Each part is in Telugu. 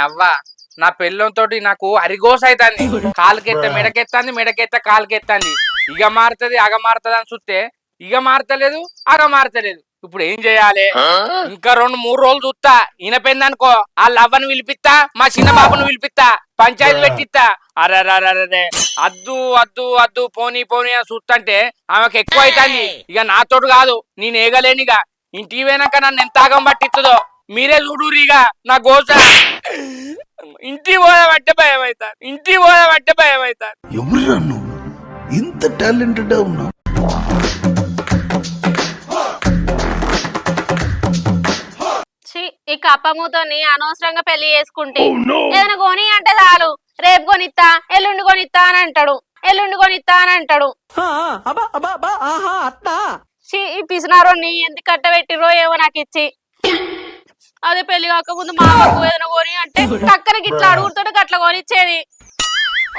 అవ్వ నా పెళ్ళంతో నాకు అరిగోస అవుతుంది. కాలుకెత్త మెడకెత్తాంది, మెడకెత్త కాలుకెత్తాంది. ఇగ మారుతుంది అగ మారుతుంది అని చూస్తే ఇగ మారతలేదు అగ మారతలేదు. ఇప్పుడు ఏం చేయాలి? ఇంకా 2-3 రోజులు చూస్తా. ఈయన పెందనుకో ఆ లవ్వను పిలిపిస్తా, మా చిన్న బాబును పిలిపిస్తా, పంచాయతీ పెట్టిస్తా. అరే అద్దు అద్దు అద్దు పోనీ పోనీ అని చూస్తంటే ఆమెకు ఎక్కువ అవుతుంది. ఇక నాతోడు కాదు, నేను ఏగలేనిగా. ఇంటికి పోయినాక నన్ను ఎంత ఆగం పట్టిస్తుందో మీరే చూడురిగా నా గోస. ఇంటికి పోదామంటే భయం అవుతా, ఇంటికి పోదామంటే భయం అవుతా. ఎవరురా నువ్వు ఇంత టాలెంటెడ్ ఉన్నావు? ఈ కప్పముతోని అనవసరంగా పెళ్లి చేసుకుంటే ఏదైనా కొని అంటే చాలు, రేపు కొనిత్తా ఎల్లుండి కొనిత్తా అని అంటాడు, ఎల్లుండి కొనిత్తా అని అంటాడు. ఈ పిసినారోని ఎందుకు కట్టబెట్టిరో ఏమో నాకు ఇచ్చి. అదే పెళ్లి కాకముందు మా అమ్మకు ఏదైనా కొని అంటే టక్కన గిట్లా అడుగుతుంటే గట్ల కొనిచ్చేది.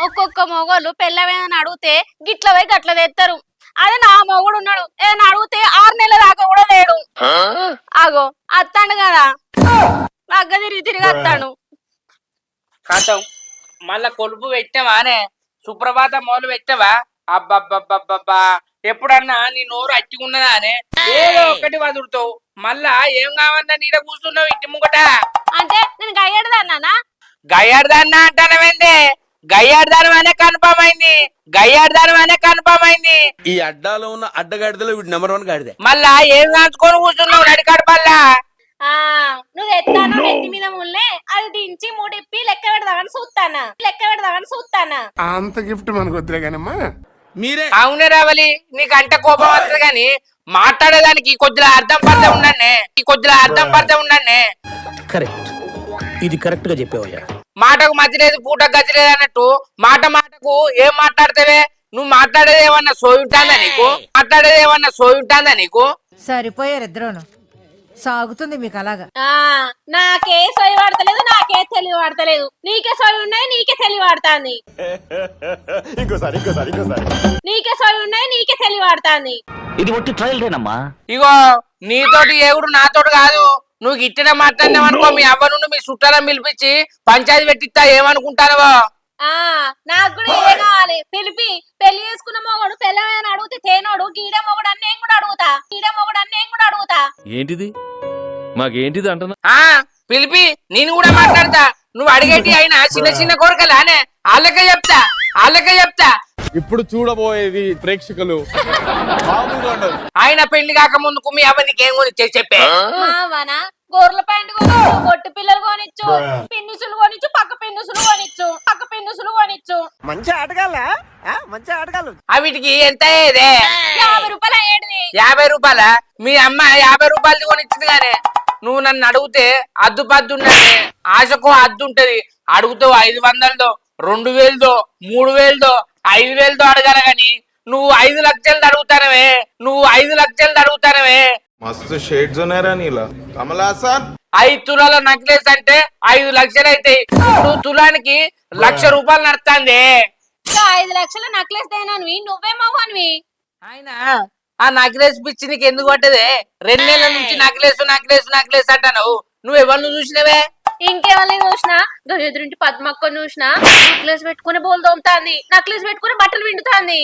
ఒక్కొక్క మొగోళ్ళు పెళ్ళమేదని అడిగితే గిట్ల పోయి గట్ల తెస్తారు. అదే నా మొగుడు ఉన్నాడు, ఏదైనా అడిగితే 6 నెలల దాకా కూడా లేడు. ఆగో అత్తాడు కదా, అగ్గ తిరిగి వస్తాడు. కాంతం మళ్ళా కొలుపు పెట్టావానే, సుప్రభాతం మొదలు పెట్టావా? అబ్బబ్బబ్బబ్బబ్బా, ఎప్పుడన్నా నీ నోరు అట్టుకున్నదా అనే ఏదో ఒకటి వదులుతావు. మళ్ళా ఏం కావన్నా నీడ కూర్చున్నావు ఇంటి ముంగట. అంటే నేను గయ్యాడదాన్నా? గయ్యాడదాన్నా అంటానవేందే? గయ్యాడదానం అనే కన్ఫర్మ్ అయింది, గయ్యాడదానం అనే కన్ఫర్మ్ అయింది. ఈ అడ్డాలో ఉన్న అడ్డగాడిదలో వీడు నెంబర్ 1 గాడిదే. మళ్ళా ఏం కాంచుకొని కూర్చున్నావు నడికాడపల్లా? నువ్వు ఎత్తాను నెత్తి మీద ముల్లే అది దించి మూడిప్పి లెక్క పెడదామని చూస్తానా. అంత గిఫ్ట్ మనకు వద్దులే కానమ్మా. మీరే అవునే రావాలి, నీకు అంటే కోపం వస్తుంది కానీ మాట్లాడేదానికి కొద్దిగా అర్థం పడితే ఉండండి. కరెక్ట్, ఇది కరెక్ట్ గా చెప్పావయ్యా. మాటకు మధ్య లేదు పూటకు గతి లేదు అన్నట్టు మాటకు ఏం మాట్లాడతావే? నువ్వు మాట్లాడేది ఏమన్నా సోయి ఉంటుందా నీకు? సరిపోయారు ఇద్దరును, సాగుతుంది మీకు అలాగా. నాకే సోయి వాడతలేదు, నాకే తెలివి వాడతలేదు. నీకే సోయి ఉన్నాయి, నీకే తెలివి వాడుతాంది. నీకే సోయి ఉన్నాయి, నీకే తెలివి వాడుతాంది. ఇది ఒట్టి ట్రయల్ రేనమ్మా. ఇగో నీతోటి ఏగుడు నాతోటి కాదు. నువ్వు గిట్టిన మాట్లాడినావనుకో మీ అవ్వ నుండి మీ చుట్టాలను పిలిపించి పంచాయతీ పెట్టిస్తా. ఏమనుకుంటానవో? నాకు కూడా ఇదే కావాలి. పిలిపి పెళ్లి చేసుకున్న మొగడు పెళ్ళని అడిగితే తేనోడు గీడ మొగడు అని నేను కూడా అడుగుతా. ఏంటిది మాకేంటిది అంటున్నా? పిలిపి నేను కూడా మాట్లాడతా. నువ్వు అడిగేటి అయినా చిన్న చిన్న కోరికలానే వాళ్ళకే చెప్తా. ఇప్పుడు చూడబోయేది ప్రేక్షకులు ఆయన పెళ్లి కాక ముందుకు మీ అవ్వనికి ఏం కొని చెప్పే? మావనా గొర్రెల ప్యాంటు కొనిచ్చు, బొట్టు పిల్లలు కొనిచ్చు, పిన్నుసులు కొనిచ్చు, పక్క పిన్నుసులు కొనిచ్చు. మంచి ఆటగాళ్ళు. వీటికి ఎంత అయ్యేదే? 50 రూపాయలు అయ్యేది. 50 రూపాయల? మీ అమ్మ 50 రూపాయలది కొనిచ్చింది గానే. నువ్వు నన్ను అడిగితే అద్దు పద్దు ఉన్నది, ఆశకు అద్దు ఉంటది. అడుగుతావు 500దో, 2000దో, 3000దో, 5000దో అడగాల గాని నువ్వు 5 లక్షలు అడుగుతానవే. మస్తు షేడ్స్ ఉన్నారా నీలా కమలాసన్? 5 తులాల నెక్లెస్ అంటే 5 లక్షలు అవుతాయి. ఇప్పుడు తులానికి 1,00,000 రూపాయలు నడుతుంది. 5 లక్షల నెక్లెస్ దేనానివి, నువ్వే మగవానివి. ఆయన ఆ నెక్లెస్ పిచ్చి నీకు ఎందుకు పట్టదే? 2 నెలల నుంచి నెక్లెస్ అంటాను. నువ్వు ఎవరిని చూసినవే? ఇంకెవరిని చూసినా, ఎదురింటి పద్మక్కని చూసినా నెక్లెస్ పెట్టుకుని బోల్ తోముతాంది, నెక్లెస్ పెట్టుకుని బట్టలు విండుతాంది.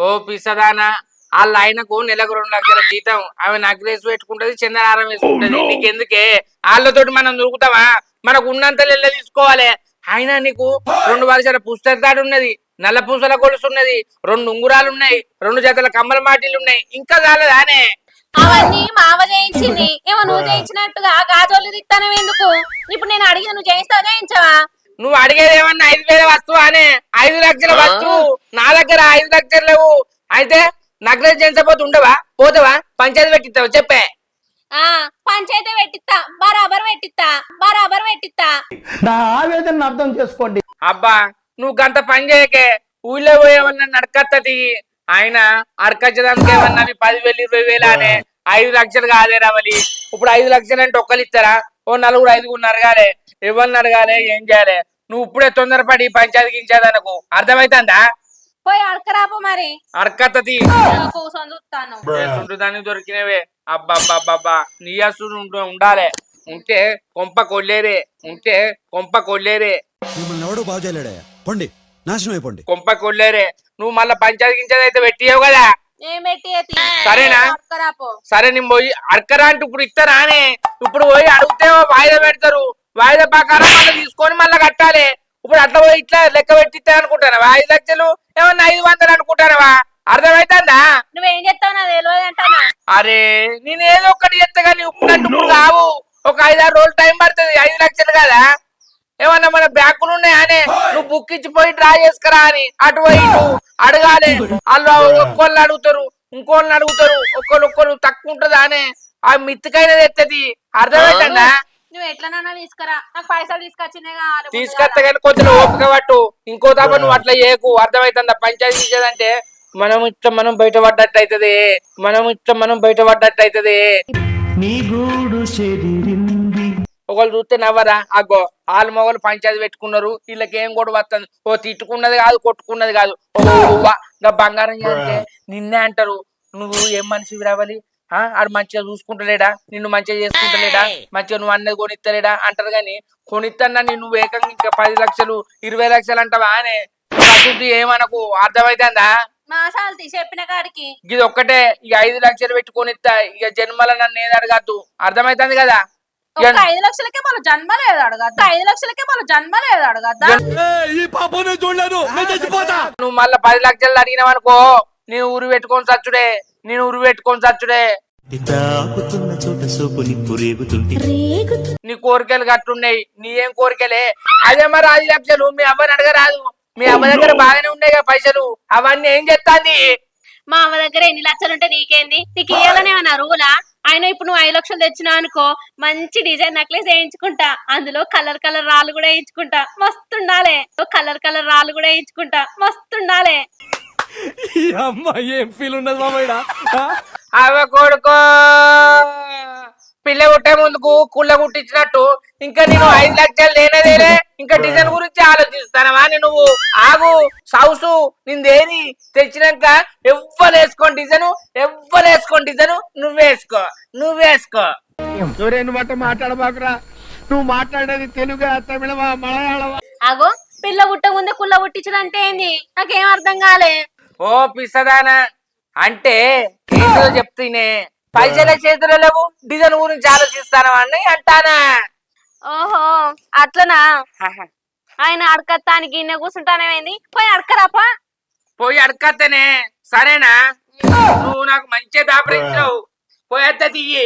ఓ పిసదానా, వాళ్ళ ఆయనకు నెలకు 2 లక్షల జీతం. ఆమె నెక్లెస్ పెట్టుకుంటది, చందనారం వేసుకుంటది. నీకెందుకే? వాళ్ళతోటి మనం దొరుకుతావా? మనకు ఉన్నంత లెల్ల తీసుకోవాలి. ఆయన నీకు 2 వర్షాల పుస్తకాలు ఉన్నది, నల్ల పూసల గొలుసు ఉన్నది, 2 ఉంగురాలు ఉన్నాయి, 2 జతల కమ్మల మాటీలు ఉన్నాయి. ఇంకా చాలదానే? అవన్నీ మావ చేయించింది. ఏమో నువ్వు చేయించినట్టుగా గాజోళ్ళు తిత్తానవి ఎందుకు? ఇప్పుడు నేను అడిగిన నువ్వు చేయించవా? నువ్వు అడిగేది ఏమన్నా 5,000 వస్తువు అనే? 5 లక్షల వస్తువు నా దగ్గర 5 లక్షలు లేవు. అయితే నెక్లెస్ చేయించబోతు ఉండవా? పోతావా? పంచాయతీ పెట్టిస్తావు చెప్పే. పంచాయతీ పెట్టిస్తా, బరాబర్ పెట్టిస్తా. నా ఆవేదన అర్థం చేసుకోండి. అబ్బా నువ్వు గంత పని చేయకే. ఊళ్ళో పోయేవన్నా నడకత్తది. ఆయన అడకచ్చదానికి ఏమన్నా 10,000 20,000 అనే. 5 లక్షలు కాదే రావాలి. ఇప్పుడు 5 లక్షలు అంటే ఒక్కరు ఇస్తారా? ఓ 4-5 అడగాలి. ఎవరిని అడగాలి? ఏం చేయాలి? నువ్వు ఇప్పుడే తొందరపడి పంచాయతీ గించేదనకు అర్థమైతుందా? పోయి అడకరాపో మరి. అడకత్తది కూర్చొని చూస్తాను. దాన్ని దొరికినవే అబ్బబ్బబ్బబ్బా నీయసుడు ఉండాలే. ఉంటే కొంప కొల్లేరే, ఉంటే కొంప కొల్లేరే, మిమ్మల్ని ఎవడో బాగు చేయలేడా పండి నాశనం అయిపోండి. కొంప కొల్లేరే. నువ్వు మళ్ళీ పంచాయతీ గించేది అయితే పెట్టియావు కదా. ఏం పెట్టి సరేనా? సరే నేను పోయి అడకరా అంటే ఇప్పుడు ఇస్తారా అని. ఇప్పుడు పోయి అడిగితే వాయిదా పెడతారు. వాయిదా ప్రకారం మళ్ళీ తీసుకొని మళ్ళీ కట్టాలి. ఇప్పుడు అట్లా పోయి ఇట్లా లెక్క పెట్టిస్తా అనుకుంటానవా? 5 లక్షలు ఏమన్నా 500 అనుకుంటానవా? అర్థమైతుందా? నువ్వేం చెప్తావు నాకు తెలియదు అంటానా? అరే నేను ఏదో ఒకటి చెప్తా కానీ ఇప్పుడు కావు. ఒక 5-6 రోజులు టైం పడుతుంది. 5 లక్షలు కదా, ఏమన్నా మన బ్యాంకులు ఉన్నాయనే. నువ్వు బుక్ ఇచ్చిపోయి డ్రా చేసుకురా అని అటు పోయి ఇటు అడగాలి. వాళ్ళు ఒక్కోళ్ళని అడుగుతారు, ఇంకోళ్ళని అడుగుతారు. ఒక్కరు తక్కువ ఉంటదా అనే ఆ మిత్తికైనది ఎత్తది. అర్థమవుతుందా? నువ్వు ఎట్లనన్నా తీసుకురా, నాకు పైసలు తీసుకొచ్చినే కావాలి. తీసుకొస్తా కానీ కొంచెం ఓపిక పట్టు. ఇంకో తప్ప నువ్వు అట్లా చేయకు. అర్థమవుతుందా? పంచాయతీ ఇచ్చేదంటే మనం ఇట్లా మనం బయటపడ్డట్టు అవుతుంది. మనం బయటపడ్డట్టు అవుతుంది. ఒకళ్ళు చూస్తే నవ్వరా? అగ్గో వాళ్ళ మొగలు పంచాయతీ పెట్టుకున్నారు, వీళ్ళకి ఏం కూడా వస్తుంది. ఓ తిట్టుకున్నది కాదు, కొట్టుకున్నది కాదు. ఓ బంగారం అంటే నిన్నే అంటారు. నువ్వు ఏం మనిషివి రావాలి? ఆడు మంచిగా చూసుకుంటలేడా, నిన్ను మంచిగా చేసుకుంటలేడా, మంచిగా నువ్వు అన్నది కొనిస్తలేడా అంటారు. కానీ కొనిత్తన్నా నువ్వు ఏకంగా ఇంకా 10 లక్షలు 20 లక్షలు అంటావా అనే ఏమనకు. అర్థమైతుందా? మాసాలు చెప్పిన కాడికి ఇది ఒక్కటే. ఇక 5 లక్షలు పెట్టుకొనిస్తా. ఇక జన్మల నన్ను ఏది అడగద్దు. అర్థమైతుంది కదా? 5 లక్షలకే మన జన్మ లేదు అడగద్దా? 5 లక్షలకే మన జన్మ లేదు అడగద్దా? ఈ పాపం నేను చూడలేదు, నేను చచ్చిపోతా. నువ్వు మళ్ళీ 10 లక్షలు అడిగినావు అనుకో, నేను ఊరు పెట్టుకొని చచ్చుడే. నీ కోరికలు గట్టున్నాయి. నీ ఏం కోరికలే? అదే మరి 5 లక్షలు మీ అవ్వని అడగరాదు. మీ అవ్వ దగ్గర బాగానే ఉన్నాయి కదా పైసలు, అవన్నీ ఏం చేస్తాంది? మా అమ్మ దగ్గర ఎన్ని లక్షలు ఉంటే నీకేంది? నీకు ఇయ్యాలనే అన్నా రూలా? ఆయన ఇప్పుడు నువ్వు 5 లక్షలు తెచ్చినా అనుకో, మంచి డిజైన్ నెక్లెస్ వేయించుకుంటా. అందులో కలర్ రాళ్ళు కూడా వేయించుకుంటా. మస్తుండాలే. ఈ అమ్మాయి ఏం ఫీల్ ఉన్నది మామయ్య? అవ్వ కొడుకో, పిల్ల కుట్టే ముందుకు కుళ్ళ కుట్టించినట్టు ఇంకా నేను 5 లక్షలు లేనేదేలే. ఇంకా డిజైన్ గురించి ఆలోచిస్తానవా? నువ్వు ఆగు సౌసు. నిందేది తెచ్చినాక ఎవ్వలేసుకోండి డిజైను, నువ్వేసుకో. నువ్వు మాట్లాడబాకురా. నువ్వు మాట్లాడేది తెలుగు, తమిళమా, మలయాళమా? ఆగో, పిల్ల పుట్ట ముందే కుళ్ళ పుట్టించడం అంటే ఏంది? నాకేం అర్థం కాలే. ఓ పిసదానా, అంటే ఏంటో చెప్తేనే పైసల చేతిలో లేవు, డిజైన్ గురించి ఆలోచిస్తానవా అని అంటానా? ఓహో అట్లనా? ఆయన అడకత్తానికి ఇన్న కూర్చుంటానేమైంది? పోయి అడకరాపా. పోయి అడకత్తనే. సరేనా? నువ్వు నాకు మంచిగా దాపరించావు. పోయేత్త తీయి.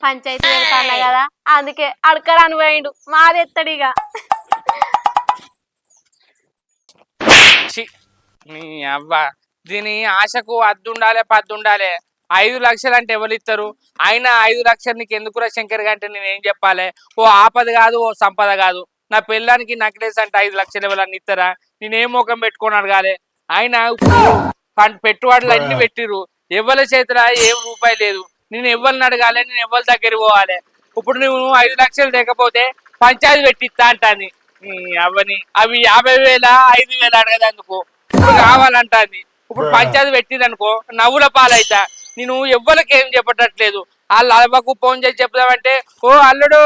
పంచాయతీ పెడతాను కదా, అందుకే అడకరాని పోయిండు. మాదెత్తడిగా. నీ అవ్వ, దీని ఆశకు అద్దుండాలే పద్దుండాలే. 5 లక్షలు అంటే ఎవరు ఇస్తారు? అయినా 5 లక్షలు నీకు ఎందుకురా శంకర్ అంటే నేనేం చెప్పాలి? ఓ ఆపద కాదు, ఓ సంపద కాదు. నా పిల్లానికి నక్లెస్ అంటే 5 లక్షలు ఎవరన్నా ఇస్తారా? నేనేం ముఖం పెట్టుకొని అడగాలి? అయినా ఇప్పుడు పెట్టుబడులు అన్ని పెట్టిరు, ఎవరి చేతిలో ఏం రూపాయి లేదు. నేను ఎవరిని అడగాలి? నేను ఎవరి దగ్గర పోవాలి? ఇప్పుడు నువ్వు 5 లక్షలు లేకపోతే పంచాయతీ పెట్టిస్తా అంటాను. అవని అవి 50,000 5,000 అడగదందుకు ఇప్పుడు కావాలంటాంది. ఇప్పుడు పంచాయతీ పెట్టిందనుకో నవ్వుల పాలైతా. నేను ఎవ్వరికి ఏం చెప్పట్లేదు. వాళ్ళ అవ్వకు ఫోన్ చేసి చెప్దామంటే, ఓ అల్లుడు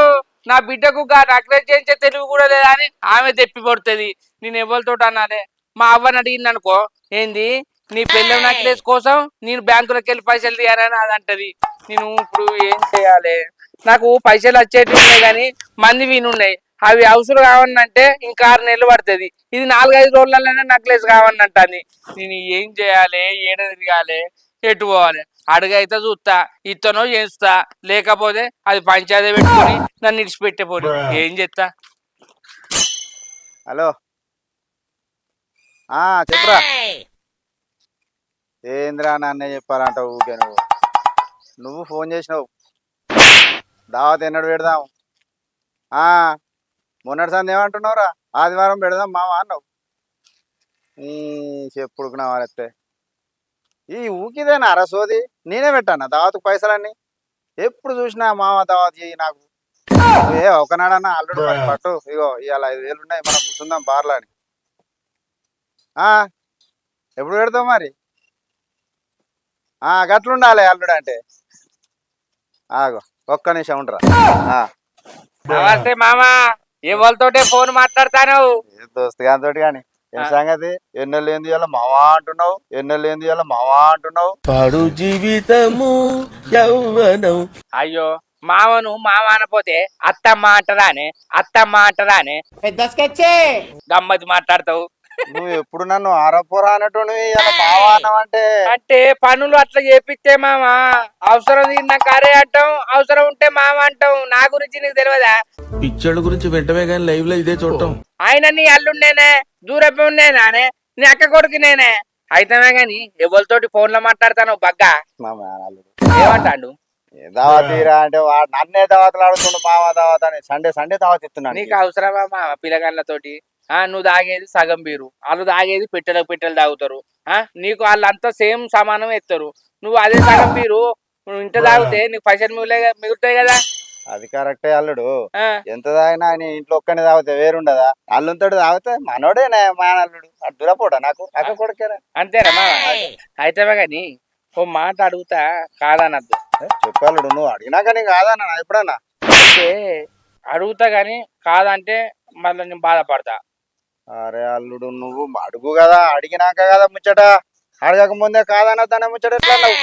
నా బిడ్డకు నక్లెస్ చేయించే తెలివి కూడా లేదా అని ఆమె తెప్పి పడుతుంది. నేను ఎవరితో అనాలే? మా అవ్వని అడిగింది అనుకో, ఏంది నీ పెళ్ళం నక్లెస్ కోసం నేను బ్యాంకులోకి వెళ్ళి పైసలు తీయాలని అది అంటది. నేను ఇప్పుడు ఏం చేయాలి? నాకు పైసలు వచ్చేటివి ఉన్నాయి కానీ మంది వీనున్నాయి. అవి అవసరం కావన్నంటే ఇంకా 6 నెలలు పడుతుంది. ఇది 4-5 రోజులలోనే నక్లెస్ కావన్నంటుంది. నేను ఏం చేయాలి? ఏడ తిరగాలి? ఎటు పోవాలి? అడుగైతే చూస్తా, ఇత్తనో చేస్తా, లేకపోతే అది పంచాయతీ పెట్టుకొని నన్ను ఇడిచిపెట్టేపోయి ఏం చేస్తా? హలో, చెప్పురా. ఏంద్రా నన్నే చెప్పాలంట ఊకే? నువ్వు ఫోన్ చేసినావు, దావత్ ఎన్నడు పెడదాం? మొన్నటి సంది ఏమంటున్నావురా? ఆదివారం పెడదాం మామ అన్నావు. చెప్పుడుకున్నా వారెత్తే ఈ ఊకిదేనా అరసోది? నేనే పెట్టాను దావత్కు పైసలన్నీ. ఎప్పుడు చూసినా మామ దావత్ చేయి నాకు. ఒకనాడన్నా అల్లుడు పట్టు, ఇగో ఇవాళ 5,000 ఉన్నాయి, మనం కూర్చుందాం బార్లో అని. ఎప్పుడు పెడతావు మరి? గట్లుండాలి అల్లుడు అంటే. ఆగో ఒక్క నిమిషం ఉండరా. నమస్తే మామ, ఎవరితోటే ఫోన్ మాట్లాడతాను? దోస్తు గానితోటి కానీ ఏం సంగతి? ఎన్నెళ్ళు ఏంది ఇవాళ మావా అంటున్నావు? ఎన్నెళ్ళు ఏంది ఇవాళ మావా అంటున్నావు? పాడు జీవితము యౌవనం. అయ్యో మామను మామ అనపోతే అత్తమ్మ అంటరానే, అత్తమ్మ అంటరానే. గమ్మతి మాట్లాడతావు. నువ్వు ఎప్పుడు నన్ను ఆరపోరా అన్నట్టు మావా అన్నావంటే అంటే పనులు అట్లా చేపిస్తే మామ, అవసరం తిన్నాక అరే అంటాం, అవసరం ఉంటే మామ అంటాం. నా గురించి నీకు తెలియదా? పిచ్చోళ్ళ గురించి వెంటనే కానీ లైవ్ లో ఇదే చూడటం. ఆయన నీ అల్లుండేనే, దూరపు నేనే, నీ అక్క కొడుకు నేనే. అయితేనే గాని ఎవరితోటి ఫోన్ లో మాట్లాడతాను బగ్గా. ఏమంటాడు? దావా తీరా అంటే వాడు నన్నే దావతలు ఆడుతుండు. మావా దావత్ అని సండే సండే దావత్ ఇస్తున్నాను. నీకు అవసరమా మామ పిల్లగాళ్ళతోటి? నువ్వు తాగేది సగం బీరు, వాళ్ళు తాగేది పెట్టెలు తాగుతారు. నీకు వాళ్ళంతా సేమ్ సమానం ఎత్తారు. నువ్వు అదే సగం బీరు నువ్వు ఇంట తాగితే నీకు పైసలు మిగులుతాయి కదా. అది కరెక్టే అల్లుడు. ఎంత తాగినా ఆయన ఇంట్లో ఒక్కనే తాగితే వేరుండదా? అల్లుతో తాగితే మనోడేనా మా అల్లుడు? అటు దురపోడా నాకు అక్క కొడుకేరా. అంతేనా మామ? అయితే గాని ఓ మాట అడుగుతా, కాదనద్దు. చెప్పాలడు, నువ్వు అడిగినాక నేను కాదన్నా ఎప్పుడన్నా? అయితే అడుగుతా గాని కాదంటే మళ్ళీ నేను బాధపడతా. అరే అల్లుడు, నువ్వు అడుగు కదా, అడిగినాక కదా ముచ్చట. అడగక ముందే కాదన్నదానే ముచ్చట ఎట్లా అన్నావు?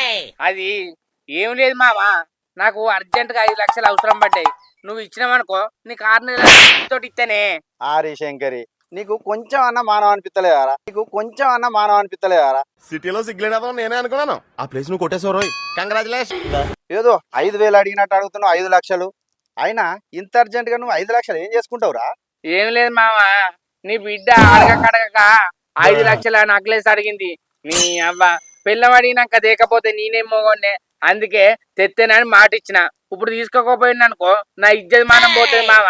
అది ఏం లేదు మామ, నాకు అర్జెంట్ గా 5 లక్షలు అవసరం పడ్డాయి. నువ్వు ఇచ్చినావనుకో నీకు 6 నెలల తోటి ఇస్తేనే. ఆరి శంకరి, నీకు కొంచెం అన్న మానవ అనిపిస్తలేదారా? నీకు కొంచెం అన్న మానవ అనిపిస్తలేదారా? సిటీలో సిగ్గులేదా నేనే అనుకున్నాను. ఆ ప్లేస్ నువ్వు కొట్టేసావు రోయ్, కంగ్రాచులేషన్. ఏదో 5,000 అడిగినట్టు అడుగుతున్నావు 5 లక్షలు. అయినా ఇంత అర్జెంట్ గా నువ్వు 5 లక్షలు ఏం చేసుకుంటావురా? ఏం లేదు మామ, నీ బిడ్డ అడగక 5 లక్షల నక్లెస్ అడిగింది. నీ అవ్వ పిల్లం అడిగినాక దేకపోతే నేనేం మోగొండే, అందుకే తెత్తేనని మాట ఇచ్చిన. ఇప్పుడు తీసుకోకపోయింది అనుకో నా ఇజ్జత్ మానం పోతుంది మామ.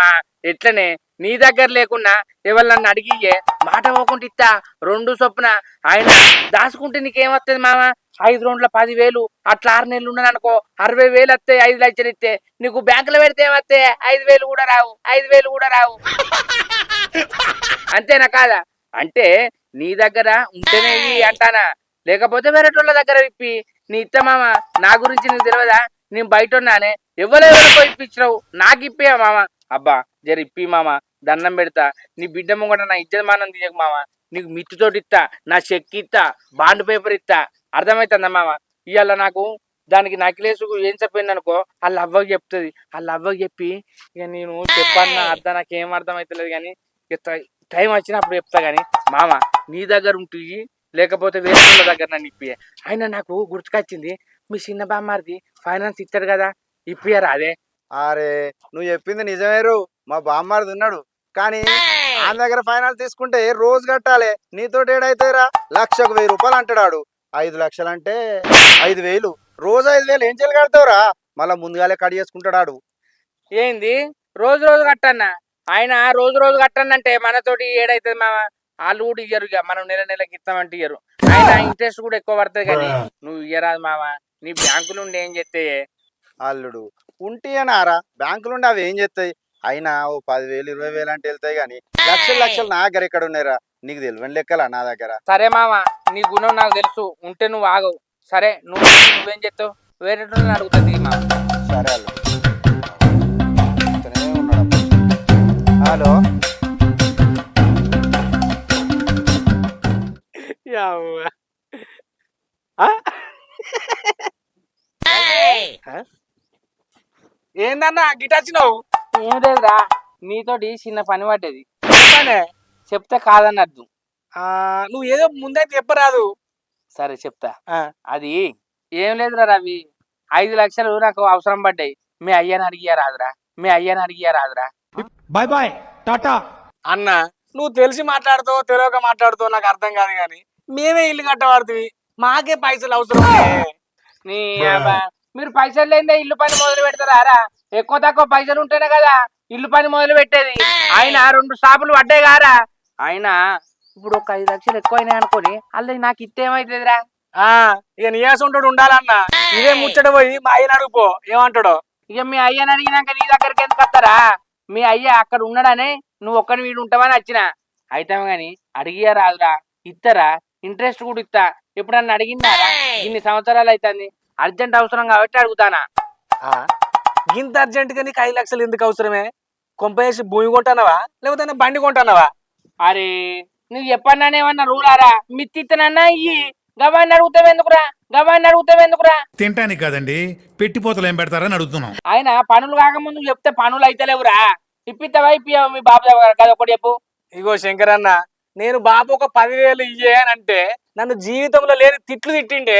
ఎట్లనే నీ దగ్గర లేకున్నా ఎవరు నన్ను అడిగియే మాట పోకుండా ఇస్తా 2 చొప్పున. ఆయన దాచుకుంటే నీకేమొస్తుంది మామ? 5 రౌండ్ల 10,000 అట్లా 6 నెలలు ఉన్నాను అనుకో 60,000 వస్తాయి. 5 లక్షలు ఇస్తే నీకు బ్యాంకులో పెడితే ఏమొస్తాయి? 5,000 కూడా రావు, 5,000 కూడా రావు. అంతేనా కాదా? అంటే నీ దగ్గర ఉంటేనే అంటానా, లేకపోతే వేరేటోళ్ళ దగ్గర ఇప్పి నీ ఇత్త మామ. నా గురించి నీకు తెలియదా? నేను బయట ఉన్నానే, ఎవరెవరికో ఇప్పించినావు, నాకు ఇప్పేయా మామ. అబ్బా జర ఇప్పి మామ, దండం పెడతా. నీ బిడ్డ ముంగట నా ఇజ్జత్ మానం తీయకు మామ. నీకు మిత్తితోటి ఇస్తా, నా చెక్ ఇస్తా, బాండ్ పేపర్ ఇస్తా. అర్థమవుతుందా మామ? ఇవాళ నాకు దానికి నకిలేసు ఏం చెప్పింది అనుకో వాళ్ళ అవ్వకి చెప్తుంది. వాళ్ళ అవ్వకి చెప్పి ఇక నేను చెప్పన్నా అర్థం నాకేం అర్థం అవుతలేదు. కానీ టైం వచ్చినప్పుడు చెప్తా. కానీ మామ నీ దగ్గర ఉంటుంది, లేకపోతే వేరే వాళ్ళ దగ్గర నన్ను ఇప్పి. అయినా నాకు గుర్తుకొచ్చింది, మీ చిన్న బామ్మారిది ఫైనాన్స్ ఇస్తాడు కదా, ఇప్పియరా అదే? అరే నువ్వు చెప్పింది నిజమేరు. మా బామ్మారిది ఉన్నాడు, కానీ ఆయన దగ్గర ఫైనాన్స్ తీసుకుంటే రోజు కట్టాలి. నీతోటి ఏడైతాయిరా? 1,1000 రూపాయలు అంటాడు. 5 లక్షలు అంటే 5,000, రోజు 5,000 ఏం చేయాలి కడతావురా? మళ్ళా ముందుగాలే కట్ చేసుకుంటాడు. ఏంది రోజు రోజు కట్టన్నా? ఆయన రోజు కట్టనంటే మనతోటి ఏడైతుంది మామ? వాళ్ళు కూడా ఇయ్యరు, ఇక మనం నెలకి ఇస్తామంటే ఇయ్యరు. ఆయన ఇంట్రెస్ట్ కూడా ఎక్కువ పడుతుంది. కానీ నువ్వు ఇయ్యరాదు మామ. నీ బ్యాంకు నుండి ఏం చేస్తే అల్లుడు ఉంటేనారా? బ్యాంకులుండి అవి ఏం చేస్తాయి? అయినా ఓ 10,000 20,000 అంటే వెళ్తాయి. కానీ లక్షలు నా దగ్గర ఎక్కడ ఉన్నాయిరా? నీకు తెలివని లెక్కలా నా దగ్గర. సరే మామ, నీ గుణం నాకు తెలుసు, ఉంటే నువ్వు ఆగవు. సరే నువ్వేం చెప్తావు? వేరే అడుగుతుంది మామ. సరే అల్లుడు. హలో ఏందన్నా గిటాచినావు? ఏం లేదురా, నీతోటి చిన్న పని పడ్డది. చెప్తే కాదన్నద్దు. నువ్వు ఏదో ముందైతే చెప్పరాదు. సరే చెప్తా. అది ఏం లేదురా రవి, 5 లక్షలు నాకు అవసరం పడ్డాయి. మీ అయ్యని అడిగియారాదురా. Bye bye Tata. అన్న నువ్వు తెలిసి మాట్లాడుతావు తెలియక మాట్లాడుతావు నాకు అర్థం కాదు. కానీ మేమే ఇల్లు కట్టబడుతుంది, మాకే పైసలు అవసరం. నీ మీరు పైసలు లేదే ఇల్లు పని మొదలు పెడతారా? ఎక్కువ తక్కువ పైసలు ఉంటేనే కదా ఇల్లు పని మొదలు పెట్టేది. ఆయన 2 షాపులు పడ్డాయి కారా? ఆయన ఇప్పుడు ఒక 5 లక్షలు ఎక్కువైనాయి అనుకోని అల్లది నాకు ఇత్తేమైతుందిరా? ఇక నీయాసం ఉంటాడు ఉండాలన్న. ఇదే ముచ్చట పోయి మా అయ్యని అడుగుపో ఏమంటాడో. ఇక మీ అయ్యని అడిగినాక నీ దగ్గరికి ఎందుకు వస్తారా? మీ అయ్య అక్కడ ఉన్నాడనే నువ్వు ఒక్కని వీడు ఉంటావని వచ్చిన. అయితే గాని అడిగియా రాదురా, ఇత్తరా? ఇంట్రెస్ట్ కూడా ఇస్తా. ఎప్పుడన్నా అడిగిందా ఇన్ని సంవత్సరాలు అవుతుంది, అర్జెంట్ అవసరం కాబట్టి అడుగుతానా. ఆ, ఇంత అర్జెంట్ గా నీకు 5 లక్షలు ఎందుకు అవసరమే? కొంప వేసి భూమి కొంటానవా లేకపోతే బండి కొంటానవా? అరే నువ్వు చెప్పన్నానేమన్నా రూలారా, మిత్తిత్తనన్నా ఇయ్యి. గవాన్ని అడుగుతావెందుకురా తింటానికి కాదండి, పెట్టిపోతలు ఏం పెడతారని అడుగుతున్నాం. ఆయన పనులు కాకముందు చెప్తే పనులు అయితలేవురా. ఇప్పిస్తావా ఇప్పియా మీ బాబు దగ్గర కదా ఒకటి చెప్పు. ఇగో శంకరన్న, నేను బాబు ఒక 10,000 ఇయ్యే అని అంటే నన్ను జీవితంలో లేని తిట్లు తిట్టిండే.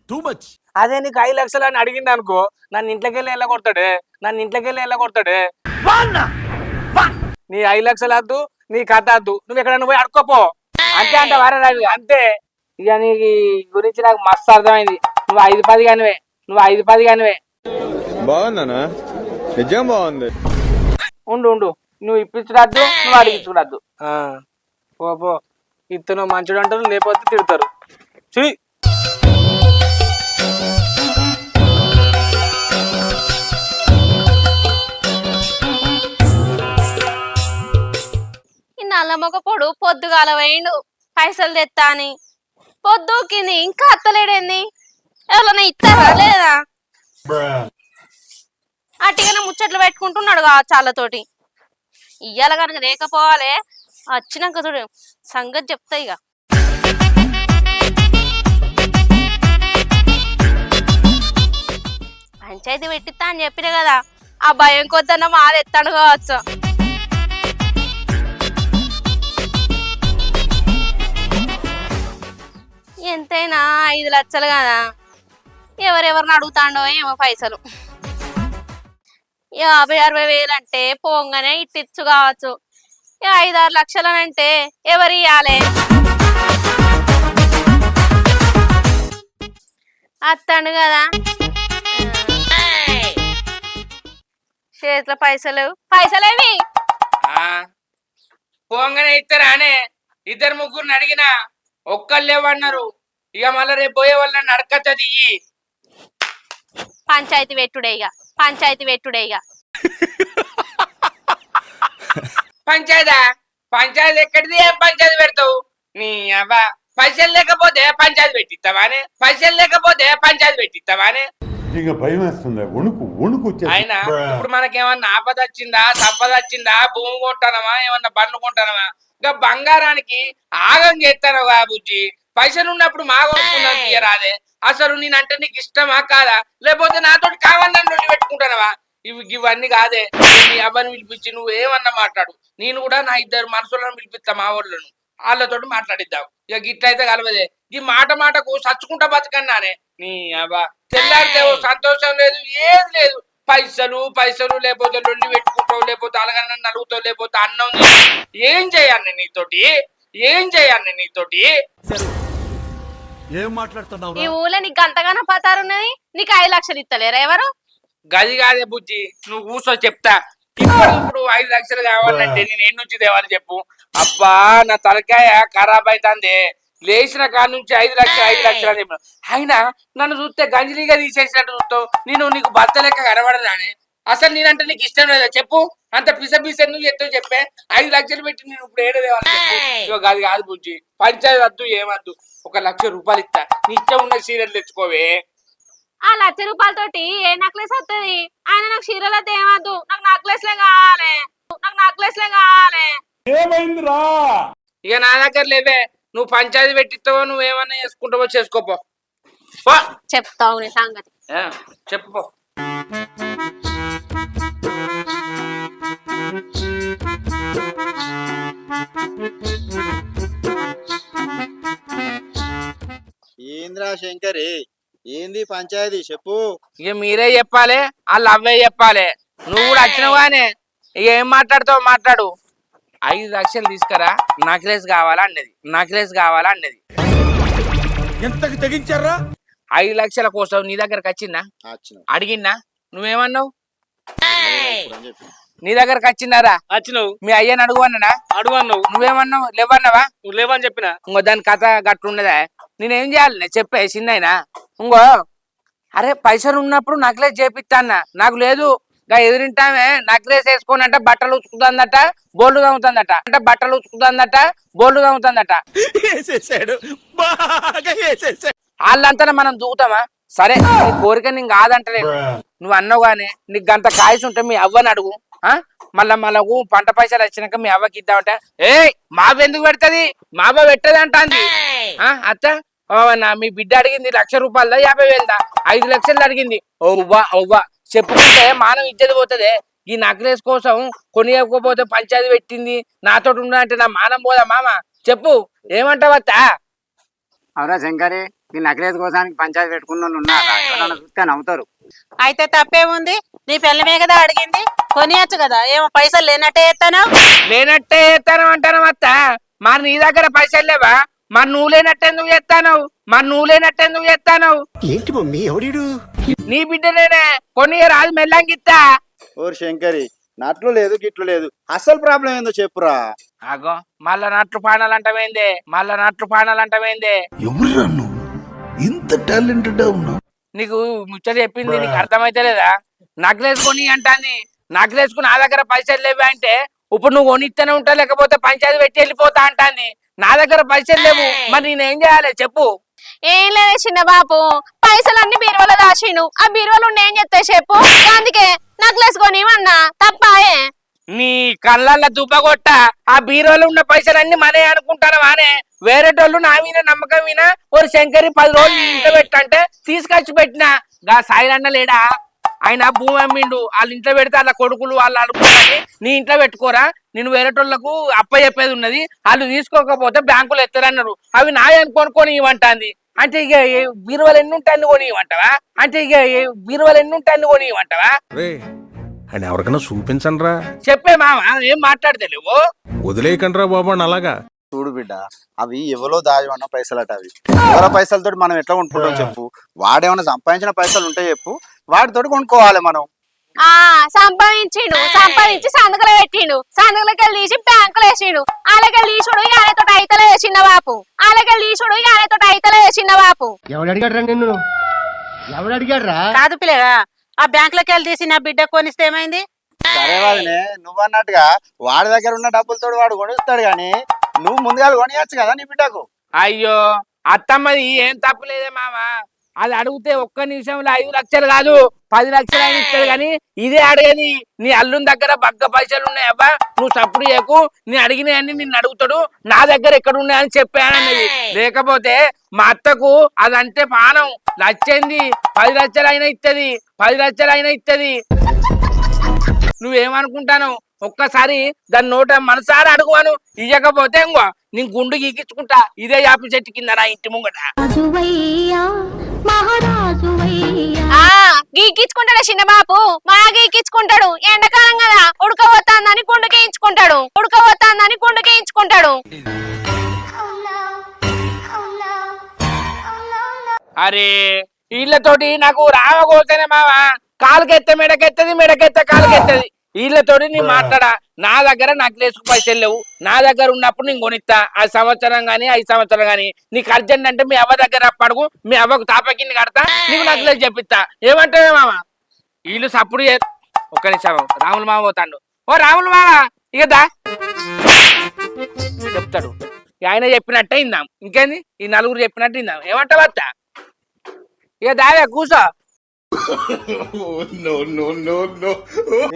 Too much. అదే నీకు 5 లక్షలు అని అడిగింది అనుకో, నన్ను ఇంట్లోకి వెళ్ళి వెళ్ళగొడతాడే. నీ 5 లక్షలు వద్దు, నీ కథ వద్దు, నువ్వు ఎక్కడ పోయి అడుక్కోపో. అంతే అంట వారా రవి, అంతే. ఇక నీ గురించి నాకు మస్తు అర్థమైంది. నువ్వు 5-10 కానివే. బాగుందనా? నిజం బాగుంది. ఉండు నువ్వు ఇప్పించడద్దు, నువ్వు అడిగించుకుడద్దు. పో ఇతను మంచుడు అంటారు, లేకపోతే తిడతారు. చూయి ఈ నల్లమొక పొడు పొద్దుగాల వేయండు పైసలు తెత్తా అని. పొద్దుకింది ఇంకా అత్తలేడేంది? ఎవరన్నా ఇస్తారా లేదా? అట్టిగానే ముచ్చట్లు పెట్టుకుంటున్నాడు చాలతోటి. ఇయ్యాల కనుక లేకపోవాలి, వచ్చినాక చూడు సంగతి చెప్తా. ఇక పంచాయతీ పెట్టిస్తా అని చెప్పిన కదా, ఆ భయం కొద్దన్న మాది ఎత్తాడు కావచ్చు. ఎంతైనా 5 లక్షలు కదా, ఎవరెవరిని అడుగుతాడో ఏమో పైసలు. 50-60 వేలు అంటే పోంగానే ఇట్టిచ్చు కావచ్చు. 5-6 లక్షలనంటే ఎవరు ఇయ్యాలే? అత్తాడు కదా, చేతిలో పైసలేవి పోంగానే ఇస్తారానే. 2-3 అడిగినా ఒక్కళ్ళు లేవన్నారు. ఇక మళ్ళీ రేపు పోయే వాళ్ళని అడకత్తది. పంచాయతీ పెట్టుడే ఇక పంచాయతీ ఎక్కడిది? ఏం పంచాయతీ పెడతావు? నీ అవ్వ పైసలు లేకపోతే పంచాయతీ పెట్టిస్తావానే? ఇక భయం వేస్తుంది, వణుకు అయినా ఇప్పుడు మనకేమన్నా ఆపద వచ్చిందా, సంపద వచ్చిందా, భూమి కొంటానమా, ఏమన్నా బండ్లు కొంటానమా? ఇంకా బంగారానికి ఆగం చేస్తానవా బుజ్జి? పైసలు ఉన్నప్పుడు మా కొనుక్కున్నాను తీయరాదే. అసలు నేనంటే నీకు ఇష్టమా కాదా? లేకపోతే నాతోటి కావాలని పెట్టుకుంటానవా? ఇవన్నీ కాదే. నీ అవ్వని పిలిపించి నువ్వు ఏమన్నా మాట్లాడు, నేను కూడా నా 2 మనుషులను పిలిపిస్తా, మా వాళ్ళను, వాళ్ళతోటి మాట్లాడిద్దాం. ఇక గిట్లయితే కలవదే. ఈ మాటకు సచ్చుకుంటా బతకన్నానే. నీ అవ్వ తెల్లారితే సంతోషం లేదు, ఏది లేదు. పైసలు లేకపోతే లొల్లి పెట్టుకుంటావు, లేకపోతే అలగన్న నలుగుతావు, లేకపోతే అన్నం. ఏం చేయాలి నీతోటి? ఏం మాట్లాడుతున్నావు? ఈ ఊళ్ళో నీకు అంతగానో పతారున్నది, నీకు 5 లక్షలు ఇస్తలేరా ఎవరు? గది కాదే బుజ్జి, నువ్వు కూర్చో చెప్తా. ఇప్పుడు 5 లక్షలు కావాలంటే నేను ఎన్ని నుంచి తేవాలి చెప్పు? అబ్బా నా తలకాయ ఖరాబ్ అవుతుంది. లేచిన కాడ నుంచి 5 లక్షలు అని చెప్పిన. అయినా నన్ను చూస్తే గంజలీగా తీసేసినట్టు చూస్తావు. నీకు భర్త లెక్క కనబడదానే. అసలు నేనంటే నీకు ఇష్టం లేదా చెప్పు? అంత పిస నువ్వు ఎత్తు చెప్పే. 5 లక్షలు పెట్టి నేను ఇప్పుడు ఏడదేవాలి? గది కాదు బుజ్జి, పంచాయతీ వద్దు, ఏమద్దు. 1 లక్ష రూపాయలు ఇస్తా, నీ ఇష్టం ఉన్న చీరలు తెచ్చుకోవే. ఆ 1 లక్ష రూపాయలతోటి ఏ నెక్లెస్ వస్తుంది? ఆయన నాకు చీరలు అయితే ఏమద్దు, నాకు నెక్లెస్లే కావాలి. ఏమైందిరా? ఇక నా దగ్గర లేవే. నువ్వు పంచాయతీ పెట్టిస్తావో నువ్వేమన్నా చేసుకుంటావో చేసుకోపో. చెప్తావు నీ సంగతి. చెప్పు. ఏంద్రా శంకరి, ఏంది పంచాయతీ చెప్పు. ఇక మీరే చెప్పాలి, వాళ్ళు అవ్వే చెప్పాలి. నువ్వు కూడా వచ్చినవానే. ఇక ఏం మాట్లాడు. 5 లక్షలు తీసుకురా, నక్లెస్ కావాలా అన్నది. ఎంతకి తెగించారా? 5 లక్షల కోసం నీ దగ్గరకు వచ్చిందా? అడిగిన్నా? నువ్వేమన్నావు? నీ దగ్గరకు వచ్చిందారా? వచ్చినావు. మీ అయ్యని అడుగున్నావు. నువ్వేమన్నావు? లేవన్నావా? నువ్వు లేవని చెప్పిన. ఇంకో దాని కథ గట్లున్నదా? నేనేం చేయాలి చెప్పే చిన్నైనా? ఇంకో అరే పైసలు ఉన్నప్పుడు నక్లెస్ చేపిస్తా అన్న, నాకు లేదు గా ఎదురింటామే నక్రేస్ వేసుకోనంట బట్టలు ఉతుకుతుందట బోళ్ళు తమ్ముతుందట అంటే బట్టలు ఉతుకుతుందట బోళ్ళు తమ్ముతుందట వేసేసాడు బాగా వేసేసాడు. వాళ్ళంతా మనం దూకుతామా? సరే నీ కోరిక నీకు కాదంటలేదు, నువ్వు అన్నావు గానీ నీకు గంత కాయసు ఉంటే మీ అవ్వని అడుగు. మళ్ళకు పంట పైసలు వచ్చినాక మీ అవ్వకి ఇద్దామంట. మావ ఎందుకు పెడతది? మావ పెట్టదు అంటాంది. అత్త మీ బిడ్డ అడిగింది 1,00,000 రూపాయలదా 50,000దా? 5 లక్షలు అడిగింది. ఓవ్వా చెప్పుకుంటే మానం ఇచ్చేది పోతుంది. ఈ నక్లెస్ కోసం కొనియకపోతే పంచాయతీ పెట్టింది నాతోటి ఉన్నదంటే నా మానం పోదా మామ? చెప్పు ఏమంటావు అత్త? అవురా శంకరి, ఈ నక్లెస్ కోసానికి పంచాయతీ పెట్టుకున్న వాళ్ళు ఉన్నారా? ఎవరన్నా చూస్తే నవ్వుతారు. అయితే తప్పేముంది? నీ పెళ్ళమే కదా అడిగింది, కొనియచ్చు కదా. ఏమో పైసలు లేనట్టే ఎత్తాను. లేనట్టే చేస్తాను అంటాను అత్త. మరి నీ దగ్గర పైసలు లేవా? మరి నువ్వు లేనట్టెందుకు చేస్తాను? ఏంటి మమ్మీ ఎవడీడు? నీ బిడ్డనేనే కొని రాదు మెల్లంగిత్తా. ఓరు శంకరి, నట్లు లేదు గిట్లు లేదు, అసలు ప్రాబ్లం ఏందో చెప్పురా. అగో మళ్ళా నట్లు పానాలంటవేందే? ఎవరురా నువ్వు ఇంత టాలెంటెడ్ ఉన్నావు? నీకు ముచ్చట చెప్పింది నీకు అర్థమైతే లేదా? నక్లెస్ కొని అంటాంది. నక్లెస్ కు నా దగ్గర పైసలు లేవా అంటే ఇప్పుడు నువ్వు కొనిస్తూనే ఉంటా లేకపోతే పంచాయతీ పెట్టి వెళ్ళిపోతా అంటాంది. నా దగ్గర పైసలు లేవు, మరి నేనేం చేయాలి చెప్పు? ఏం లేదు చిన్న బాపు, పైసలన్నీ బీరువాలో దాచిండు. ఆ బీరువాలో ఉండి ఏం చెప్తాయి చెప్పు? అందుకే నక్లెస్ కొనివన్నా తప్పాయే. నీ కళ్ళల్లో దుబ్బగొట్ట. ఆ బీరోలో ఉన్న పైసలన్నీ మనే అనుకుంటాను వానే. వేరేటోళ్ళు నా మీద నమ్మకం వినా ఒక శంకరి 10 రోజులు నీ ఇంట్లో పెట్టంటే తీసుకొచ్చి పెట్టినా. గా సాయిలన్న లేడా, ఆయన భూమి అమ్మిండు. వాళ్ళ ఇంట్లో పెడితే వాళ్ళ కొడుకులు వాళ్ళు అనుకోవాలి. నీ ఇంట్లో పెట్టుకోరా, నేను వేరేటోళ్లకు అప్ప చెప్పేది ఉన్నది, వాళ్ళు తీసుకోకపోతే బ్యాంకులు ఎత్తారన్నారు. అవి నాయ కొనుక్కొని ఇవ్వంటాంది. అంటే ఇక బీరువాలు ఎన్ని ఉంటాయని కొని ఇవ్వంటావా? అని ఎవరికైనా చూపించండి రా. చెప్పే మామ, ఏం మాట్లాడతలేవు? వదిలేయకండి రా బాబు అని అలాగా. చూడు బిడ్డ, అవి ఎవరో దాజమన్న పైసలట. అవి ఎవరో పైసలతో మనం ఎట్లా కొనుక్కుంటాం చెప్పు? వాడేమన్నా సంపాదించిన పైసలు ఉంటే చెప్పు, వాటితోటి కొనుక్కోవాలి మనం. సంపాదించి సందుకలు పెట్టిండు. సందుకలకి వెళ్ళి తీసి బ్యాంకులు వేసిండు. అలాగెళ్ళి తీసుడు ఇక ఆయనతో అయితలే చిన్న బాపు. ఎవడు అడిగాడు రా నిన్ను? ఎవడు అడిగాడు రా? కాదు పిల్లగా, ఆ బ్యాంక్ లోకి వెళ్ళి తీసి నా బిడ్డ కొనిస్తే ఏమైంది? సరే వాదినే, నువ్వు అన్నట్టుగా వాడి దగ్గర ఉన్న డబ్బులతో వాడు కొనిస్తాడు, గాని నువ్వు ముందుగా కొనియచ్చు కదా నీ బిడ్డకు. అయ్యో అత్తమ్మది ఏం తప్పులేదే మామ. అది అడిగితే ఒక్క నిమిషంలో 5 లక్షలు కాదు 10 లక్షలు అయినా ఇస్తుంది. కానీ ఇదే అడిగేది. నీ అల్లుని దగ్గర బగ్గ పైసలు ఉన్నాయబ్బా, నువ్వు సప్పుడు చేయకు, నేను అడిగినాయని నిన్ను అడుగుతాడు, నా దగ్గర ఎక్కడ ఉన్నాయని చెప్పానన్నది. లేకపోతే మా అత్తకు అదంటే పానం. లచ్చింది 10 లక్షలు అయినా ఇస్తుంది. నువ్వేమనుకుంటాను? ఒక్కసారి దాని నోట మనసారి అడుగువాను, ఇయ్యకపోతే ఇంకో నేను గుండు గీకించుకుంటా ఇదే యాపి చెట్టు కింద నా ఇంటి ముంగట. గీకించుకుంటాడు చిన్న బాపు, మా గీకించుకుంటాడు. ఎండాకాలం కదా ఉడకపోతాందని గుండు గీయించుకుంటాడు. అరే వీళ్ళతోటి నాకు రావకోసనే మామ. కాలుకెత్తే మెడకెత్తే కాలుకెత్తది. వీళ్ళతోటి నీ మాట్లాడా. నా దగ్గర నక్లెస్ పైసలు లేవు. నా దగ్గర ఉన్నప్పుడు నేను కొనిస్తా. 1 సంవత్సరం గానీ 5 సంవత్సరం గానీ. నీకు అర్జెంట్ అంటే మీ అవ్వ దగ్గర పడుగు, మీ అవ్వకు తాపకింది కడతా, నీకు నక్లెస్ చెప్పిస్తా. ఏమంటావే మామ? వీళ్ళు సప్పుడు ఒక్క నిమిషం, రాముల మామ పోతాడు. ఓ రాముల మామ ఇక దా చెప్తాడు. ఆయన చెప్పినట్టే ఇందాం, ఇంకేంది ఈ నలుగురు చెప్పినట్టు ఇందాం. ఏమంటావు అత్త? ఇక దావే కూసో.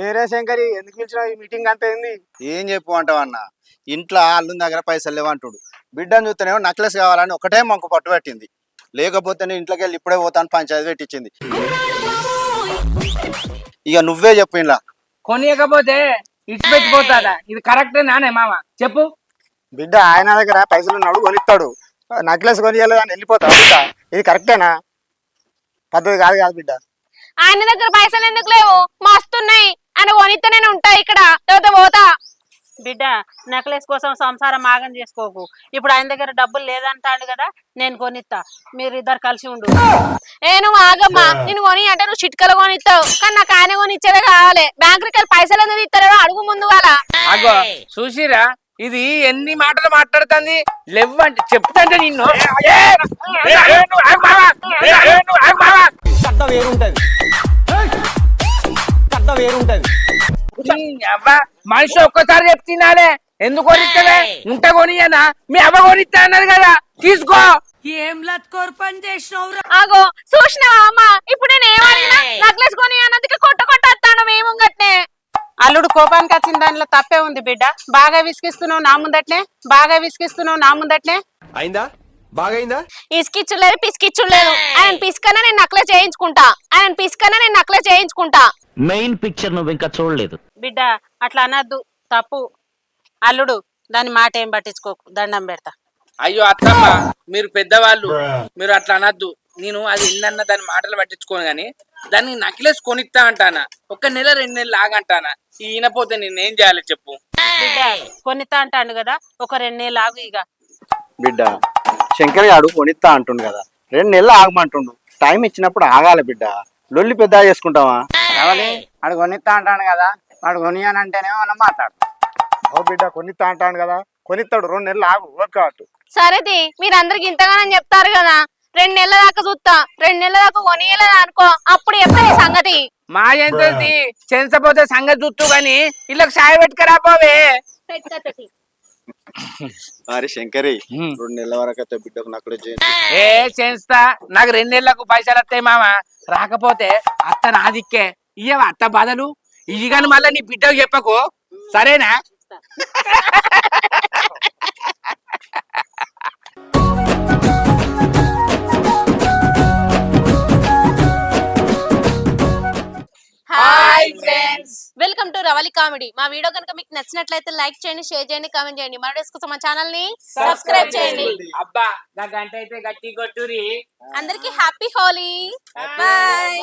ఏరే శంకరి, ఎందుకు పిలిచిన ఈ మీటింగ్ అంతా ఏంది? ఏం చెప్పు అంటావు అన్న, ఇంట్లో అల్లుని దగ్గర పైసలు లేవంటుడు. బిడ్డను చూస్తేనేమో నక్లెస్ కావాలని ఒకటే మాకు పట్టు పెట్టింది. లేకపోతే నేను ఇంట్లోకి వెళ్ళి ఇప్పుడే పోతాను పంచాయతీ పెట్టించింది. ఇక నువ్వే చెప్పు, ఇలా కొనియకపోతే ఇటు పెట్టిపోతాడా? ఇది కరెక్టే నానే మామ? చెప్పు. బిడ్డ ఆయన దగ్గర పైసలు నడు కొనిస్తాడు, నక్లెస్ కొనియలేదని వెళ్ళిపోతాడు. బిడ్డ ఇది కరెక్టేనా? పద్ధతి కాదు బిడ్డ. ఆయన దగ్గర పైసలు ఎందుకు లేవు? మస్తున్నాయి. ఆయన కొనిస్తే నేను ఉంటా ఇక్కడ, లేకపోతే పోతా. బిడ్డ నెక్లెస్ కోసం సంసారం ఆగం చేసుకోకు. ఇప్పుడు ఆయన దగ్గర డబ్బులు లేదంటాడు కదా, నేను కొనిస్తా, మీరు ఇద్దరు కలిసి ఉండు. నువ్వు ఆగమ్మా, నేను కొని అంటే నువ్వు చిట్కలు కొనిస్తావు, కానీ నాకు ఆయన కొనిచ్చేదే కావాలి. బ్యాంకుకి వెళ్ళి పైసలు ఎందుకు ఇస్తారో అడుగు ముందు వాళ్ళ. అగో చూసిరా, ఇది ఎన్ని మాటలు మాట్లాడుతుంది. లేవంటే చెప్తాంటే నిన్ను వేరుంటది. వేరుంటది. అవ్వ మనిషి ఒక్కసారి చెప్తున్నాలే ఎందుకు కొనిస్తావే ఉంట కొనియనా మీ అవ్వ కొనిస్తా అన్నది కదా తీసుకో. ఆగో చూసినావా అమ్మ ఇప్పుడు నేను ఏమడిగినా నక్లెస్ కొని అన్నందుకే కొట్ట కొట్టేస్తాను మేము గట్నే. అల్లుడు కోపానికి వచ్చిన దానిలో తప్పే ఉంది బిడ్డ. బాగా విసిగిస్తున్నావు నా ముందట్నే, బాగా విసిగిస్తున్నావు నా ముందట్నే. అయిందా బాగైందా? ఇసుకిచ్చులేదు పిసికిచ్చులేదు. ఆయన పిసికన్నా నేను నక్లెస్ చేయించుకుంటా, ఆయన పిసికన్నా నేను నక్లెస్ చేయించుకుంటా. మెయిన్ పిక్చర్ నువ్వు ఇంకా చూడలేదు. బిడ్డ అట్లా అనద్దు, తప్పు. అల్లుడు దాని మాట ఏం పట్టించుకోకు, దండం పెడతా. అయ్యో అత్తమ్మ మీరు పెద్దవాళ్ళు, మీరు అట్లా అనద్దు. నేను అది ఎన్నన్న దాని మాటలు పట్టించుకోను గాని దాన్ని నక్లెస్ కొనిస్తా అంటానా. 1 నెల 2 నెలలు ఆగంటానా. ఈయనపోతే నేనేం చేయాలి చెప్పు. బిడ్డ కొనితా అంటాను కదా, ఒక 2 నెలలు ఆగు. ఇక బిడ్డ శంకర్ గారు కొనిస్తా అంటుండు కదా, 2 నెలలు ఆగమంటుండు. టైం ఇచ్చినప్పుడు ఆగాలి బిడ్డ. లొల్లి పెద్ద చేసుకుంటావా? వాడు కొనిస్తా అంటాను కదా, వాడు కొనియానంటేనేమో మనం మాట్లాడతాం. ఓ బిడ్డ కొనిస్తా అంటాను కదా, కొనిస్తాడు. 2 నెలలు ఆగు ఓకే. సరేది మీరందరికి ఇంతగానని చెప్తారు కదా, 2 నెలల దాకా చూస్తా. 2 నెలల దాకా కొనియలేదు అనుకో, అప్పుడు చెప్తా నీ సంగతి. మా ఎంతది చెంచపోతే సంగతి చూస్తూ గాని ఇళ్ళకి సాయ పెట్టుకురా పోవే. మరి శంకరి 2 నెలల వరకు అయితే బిడ్డకు నక్కడే చేయండి. ఏ చేస్తా, నాకు 2 నెలలకు పైసలు వస్తాయి మామ. రాకపోతే అత్త నాదిక్కే ఇయ్యవా అత్త బాధలు ఇవి కానీ మళ్ళీ నీ బిడ్డకు చెప్పకు సరేనా? Hi friends, welcome to Ravali comedy. మా వీడియో కనుక మీకు నచ్చినట్లయితే లైక్ చేయండి, షేర్ చేయండి, కామెంట్ చేయండి. మరో కోసం మా ఛానల్ ని సబ్స్క్రైబ్ చేయండి. అబ్బా నా గంట అయితే గట్టి కొట్టురి. అందరికి హ్యాపీ హోలీ. బాయ్.